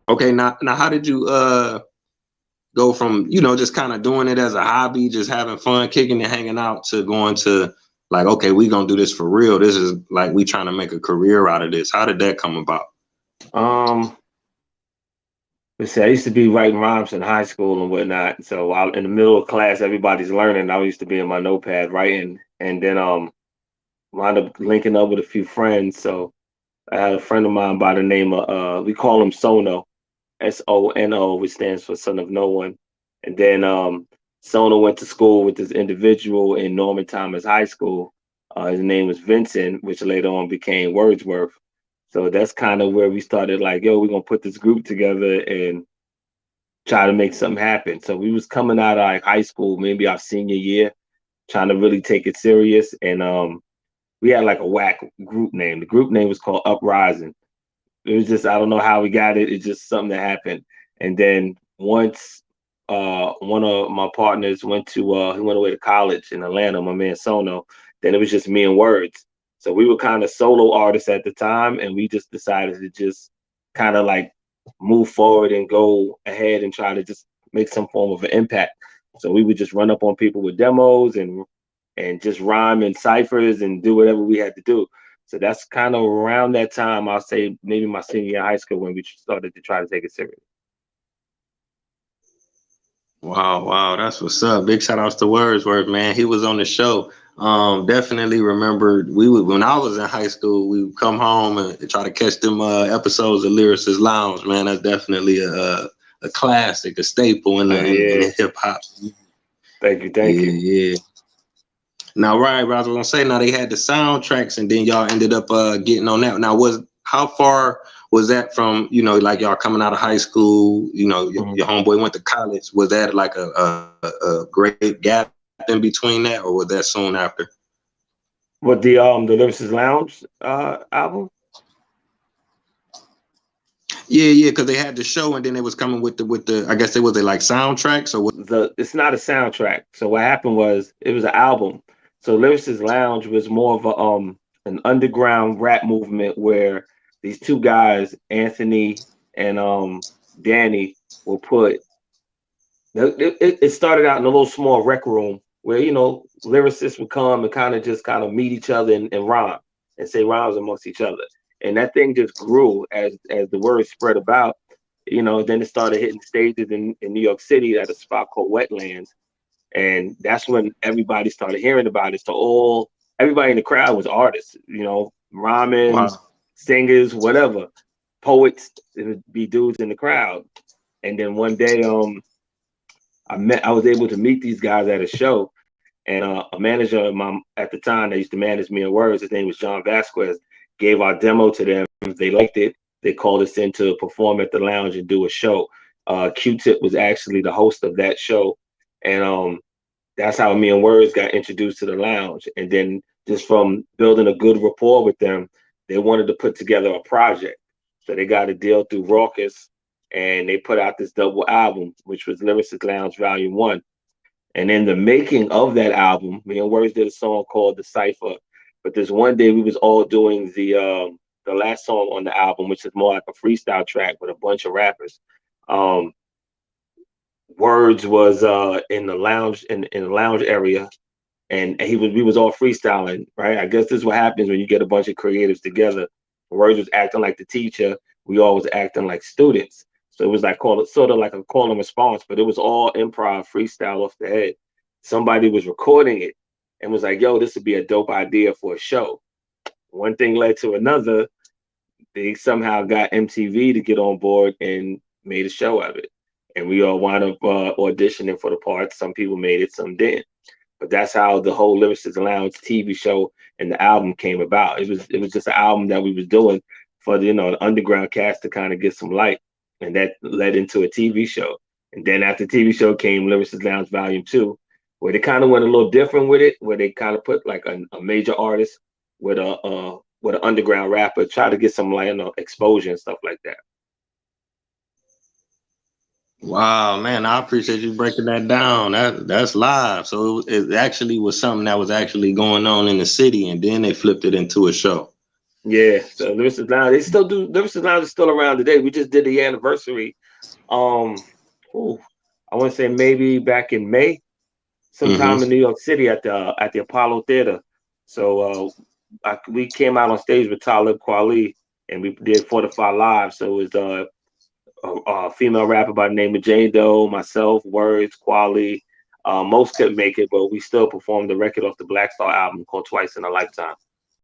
Okay, now how did you go from, just kind of doing it as a hobby, just having fun, kicking and hanging out, to going to like, okay, we gonna do this for real. This is like we trying to make a career out of this. How did that come about? Um, let's see, I used to be writing rhymes in high school and whatnot. So while in the middle of class, everybody's learning. I used to be in my notepad writing, and then wound up linking up with a few friends. So I had a friend of mine by the name of we call him Sono, Sono, which stands for Son of No One. And then Sono went to school with this individual in Norman Thomas High School. His name was Vincent, which later on became Wordsworth. So that's kind of where we started. Like, yo, we're gonna put this group together and try to make something happen. So we was coming out of like high school, maybe our senior year, trying to really take it serious. And we had like a whack group name. The group name was called Uprising. It was just, I don't know how we got it. It's just something that happened. And then once one of my partners went to he went away to college in Atlanta, my man Sono, then it was just me and Words. So we were kind of solo artists at the time, and we just decided to just kind of like move forward and go ahead and try to just make some form of an impact. So we would just run up on people with demos and just rhyme in ciphers and do whatever we had to do. So that's kind of around that time, I'll say maybe my senior year of high school, when we started to try to take it serious. Wow, wow, that's what's up. Big shout outs to Wordsworth, man. He was on the show. Definitely remember we would when I was in high school, we would come home and try to catch them episodes of Lyricist Lounge, man. That's definitely a classic, a staple in Yeah, the hip hop. thank you, thank Yeah, you. yeah. Now, right, I was gonna say, now they had the soundtracks, and then y'all ended up getting on that. Now, was how far was that from, like y'all coming out of high school? Mhm. Your homeboy went to college. Was that like a great gap in between that, or was that soon after? What the Lyricist Lounge album? Yeah, yeah, because they had the show, and then they was coming with the. I guess it was like soundtracks, or what? It's not a soundtrack. So what happened was it was an album. So Lyricist Lounge was more of a an underground rap movement where these two guys, Anthony and Danny, will put it started out in a little small rec room where lyricists would come and kind of meet each other and rhyme and say rhymes amongst each other, and that thing just grew as the word spread about. Then it started hitting stages in New York City at a spot called Wetlands, and that's when everybody started hearing about it. So everybody in the crowd was artists, rhyming, Wow. singers, whatever, poets. It would be dudes in the crowd, and then one day I was able to meet these guys at a show, and a manager of mine at the time that used to manage me in Words, his name was John Vasquez, gave our demo to them. They liked it. They called us in to perform at the lounge and do a show. Q-Tip was actually the host of that show, and that's how me and Words got introduced to the lounge. And then just from building a good rapport with them, they wanted to put together a project. So they got a deal through Raucus, and they put out this double album, which was Lyricist Lounge Volume 1. And in the making of that album, me and Words did a song called The Cipher. But this one day we was all doing the last song on the album, which is more like a freestyle track with a bunch of rappers. Um, Words was in the lounge in the lounge area, and we was all freestyling, right? I guess this is what happens when you get a bunch of creatives together. Words was acting like the teacher, we all was acting like students. So it was like sort of like a call and response, but it was all improv freestyle off the head. Somebody was recording it and was like, yo, this would be a dope idea for a show. One thing led to another. They somehow got MTV to get on board and made a show of it. And we all wound up auditioning for the parts. Some people made it, some didn't. But that's how the whole Lyricist Lounge TV show and the album came about. It was just an album that we was doing for the underground cast to kind of get some light, and that led into a TV show. And then after the TV show came Lyricist Lounge Volume 2, where they kind of went a little different with it, where they kind of put like a major artist with an underground rapper, try to get some like exposure and stuff like that. Wow, man, I appreciate you breaking that down. That's live. So it actually was something that was actually going on in the city, and then they flipped it into a show. Yeah, so Lyricist Lounge, they still do. Lyricist Lounge is still around today. We just did the anniversary. Um, ooh, I want to say maybe back in May, sometime in Mm-hmm. New York City at the Apollo Theater. So we came out on stage with Talib Kweli, and we did Fortify Live. So it was a female rapper by the name of Jane Doe, myself, Words, Kweli. Most couldn't make it, but we still performed the record off the Black Star album called Twice in a Lifetime.